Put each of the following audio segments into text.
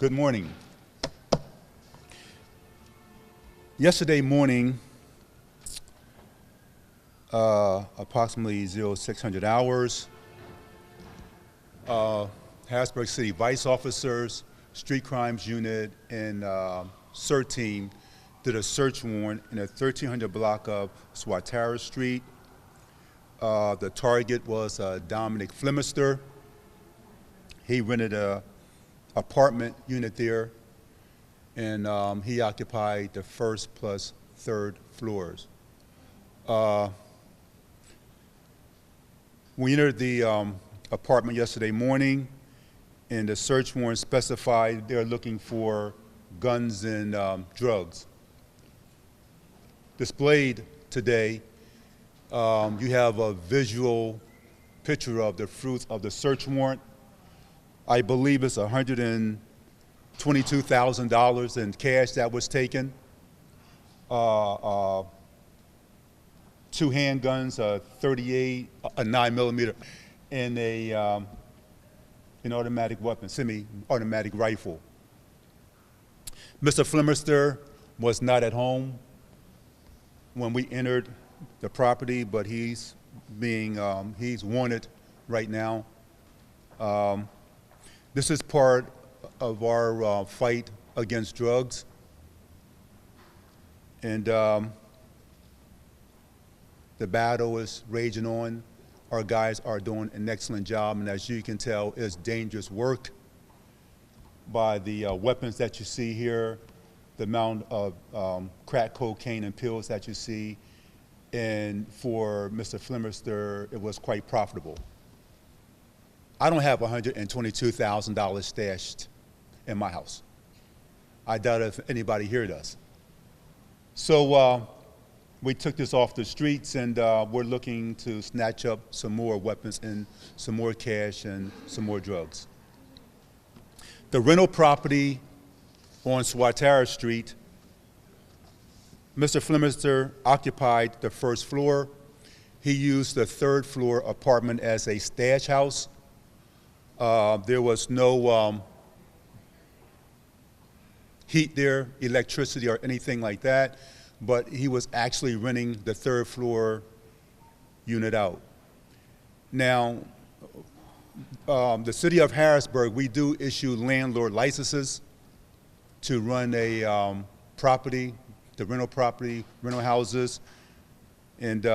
Good morning. Yesterday morning, approximately 0600 hours, Harrisburg City Vice Officers, Street Crimes Unit, and CERT team did a search warrant in a 1300 block of Swatara Street. The target was Dominic Flemister. He rented an apartment unit there, and he occupied the first plus third floors. We entered the apartment yesterday morning, and the search warrant specified they're looking for guns and drugs. Displayed today, you have a visual picture of the fruits of the search warrant. I believe it's $122,000 in cash that was taken. 2 handguns, a 38, a 9mm, and an automatic weapon, semi-automatic rifle. Mr. Flemister was not at home when we entered the property, but he's wanted right now. This is part of our fight against drugs. And the battle is raging on. Our guys are doing an excellent job, and as you can tell, it's dangerous work by the weapons that you see here, the amount of crack cocaine and pills that you see. And for Mr. Flemister, it was quite profitable. I don't have $122,000 stashed in my house. I doubt if anybody here does. So we took this off the streets, and we're looking to snatch up some more weapons and some more cash and some more drugs. The rental property on Swatara Street, Mr. Flemister occupied the first floor. He used the third floor apartment as a stash house. There was no heat there, electricity, or anything like that, but he was actually renting the third floor unit out. Now, the city of Harrisburg, we do issue landlord licenses to run a property, the rental property, rental houses, and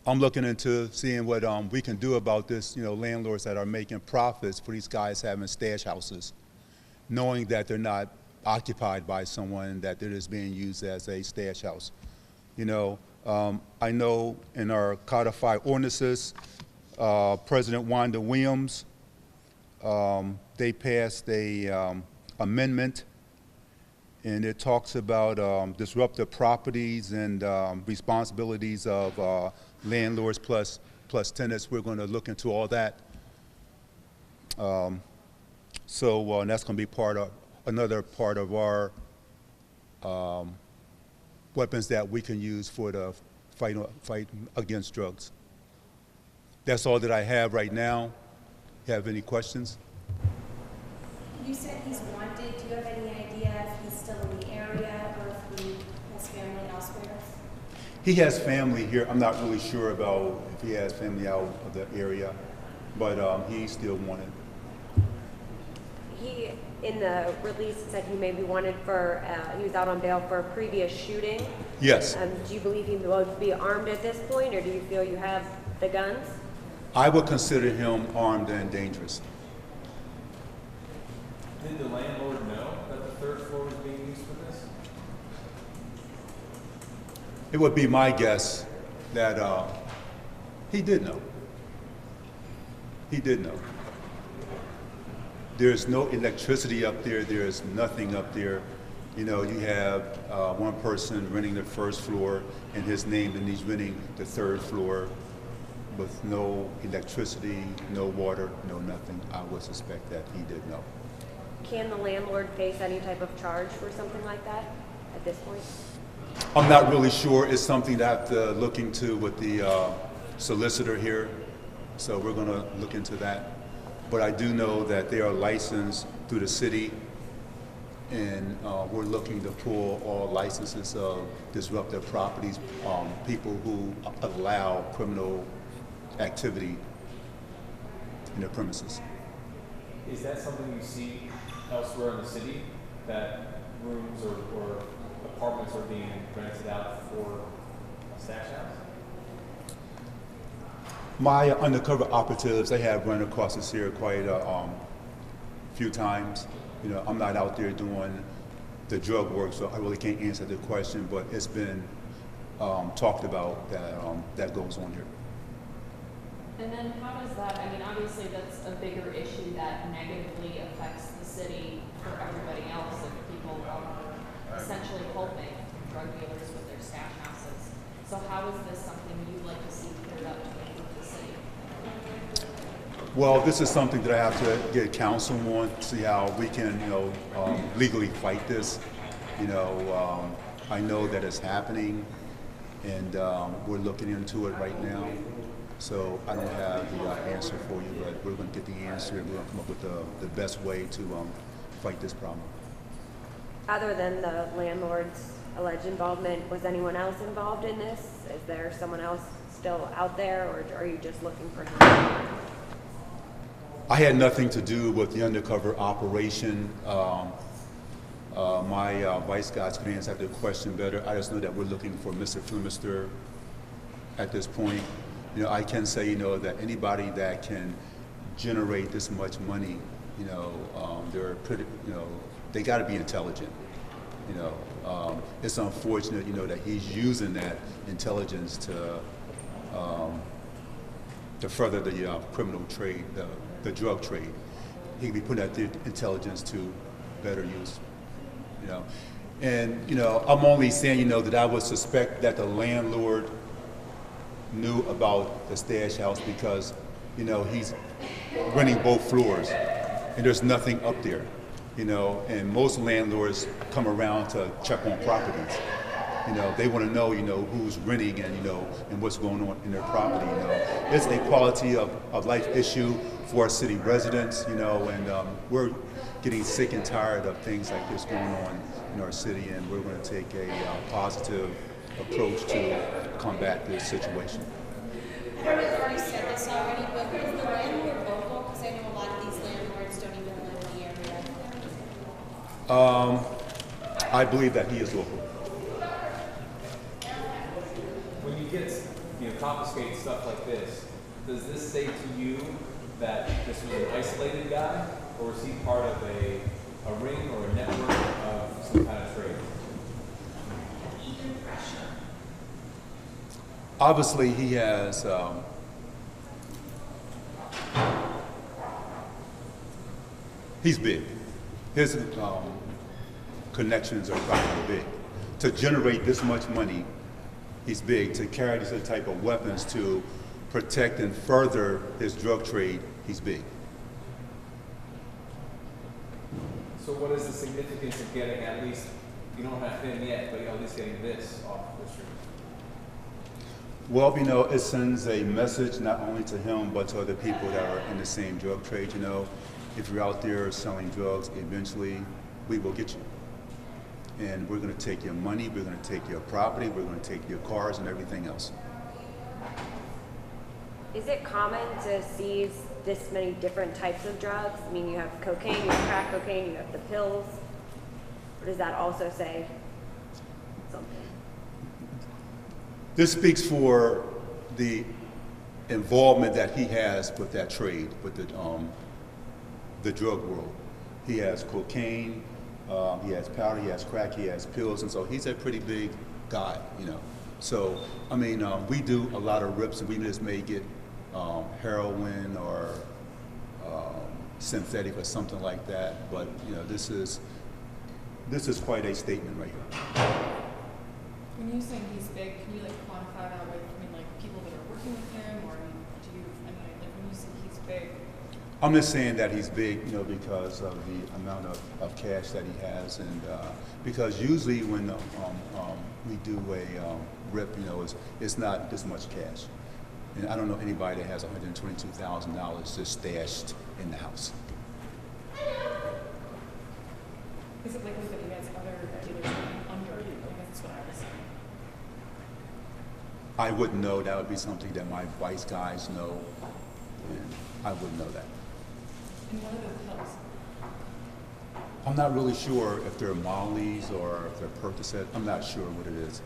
I'm looking into seeing what we can do about this, landlords that are making profits for these guys having stash houses, knowing that they're not occupied by someone, that it is being used as a stash house. I know in our codified ordinances, President Wanda Williams, they passed a amendment, and it talks about disruptive properties and responsibilities of landlords plus tenants. We're going to look into all that. So that's going to be another part of our weapons that we can use for the fight against drugs. That's all that I have right now. Have any questions? You said he's wanted. Do you have any idea if he's still in the area or if he has family elsewhere? He has family here. I'm not really sure about if he has family out of the area, but he's still wanted. He, in the release, said he may be wanted for, he was out on bail for a previous shooting. Yes. Do you believe he will be armed at this point, or do you feel you have the guns? I would consider him armed and dangerous. Did the landlord know that the third floor was being used for this? It would be my guess that he did know. He did know. There's no electricity up there. There's nothing up there. You have one person renting the first floor in his name, and he's renting the third floor with no electricity, no water, no nothing. I would suspect that he did know. Can the landlord face any type of charge for something like that at this point? I'm not really sure. It's something that I have to look into with the solicitor here. So we're going to look into that. But I do know that they are licensed through the city, and we're looking to pull all licenses of disruptive properties, people who allow criminal activity in their premises. Is that something you see elsewhere in the city, that rooms or apartments are being rented out for stash house? My undercover operatives, they have run across this here quite a few times. You know, I'm not out there doing the drug work, so I really can't answer the question, but it's been talked about that that goes on here. And then how does that, I mean, obviously that's a bigger issue that negatively affects the city for everybody else if people are essentially helping drug dealers with their stash houses. So how is this something you'd like to see cleared up to improve the city? Well, this is something that I have to get counsel on, see how we can, you know, legally fight this. You know, I know that it's happening, and we're looking into it right now. So I don't have the answer for you, but we're going to get the answer, and we're going to come up with the best way to fight this problem. Other than the landlord's alleged involvement, was anyone else involved in this? Is there someone else still out there, or are you just looking for him? I had nothing to do with the undercover operation. My vice guys could answer the question better. I just know that we're looking for Mr. Flemister at this point. You know, I can say, you know, that anybody that can generate this much money, you know, they're pretty, you know, they got to be intelligent. You know, it's unfortunate, you know, that he's using that intelligence to further the criminal trade, the drug trade. He can be putting that intelligence to better use. You know, and you know, I'm only saying, you know, that I would suspect that the landlord knew about the stash house because, you know, he's renting both floors and there's nothing up there, you know, and most landlords come around to check on properties. You know, they want to know, you know, who's renting and, you know, and what's going on in their property, you know. It's a quality of life issue for our city residents, you know, and we're getting sick and tired of things like this going on in our city, and we're going to take a positive approach to combat this situation. I don't know if you said this already, but is the landlord local? Because I know a lot of these landlords don't even live in the area. I believe that he is local. When you get, you know, confiscate stuff like this, does this say to you that this was an isolated guy, or is he part of a ring or a network of some kind of trade? Obviously, he has he's big. His connections are probably big. To generate this much money, he's big. To carry this type of weapons to protect and further his drug trade, he's big. So what is the significance of getting at least, you don't have him yet, but at least getting this off the street? Well, you know, it sends a message not only to him, but to other people that are in the same drug trade. You know, if you're out there selling drugs, eventually we will get you. And we're going to take your money, we're going to take your property, we're going to take your cars and everything else. Is it common to seize this many different types of drugs? I mean, you have cocaine, you have crack cocaine, you have the pills. Or does that also say something? This speaks for the involvement that he has with that trade, with the drug world. He has cocaine, he has powder, he has crack, he has pills, and so he's a pretty big guy, you know. So, I mean, we do a lot of rips, and we just may get heroin or synthetic or something like that. But you know, this is quite a statement right here. When you say he's big, can you like quantify that with, I mean, like people that are working with him, or do you, I mean, like when you say he's big? I'm just saying that he's big, you know, because of the amount of cash that he has, and because usually when we do a rip, you know, it's not this much cash. And I don't know anybody that has $122,000 just stashed in the house. Is it likely that he has other dealers working under? I guess that's what I was saying. I wouldn't know. That would be something that my vice guys know, and I wouldn't know that. And what are the pills? I'm not really sure if they're Molly's or if they're Percocet. I'm not sure what it is.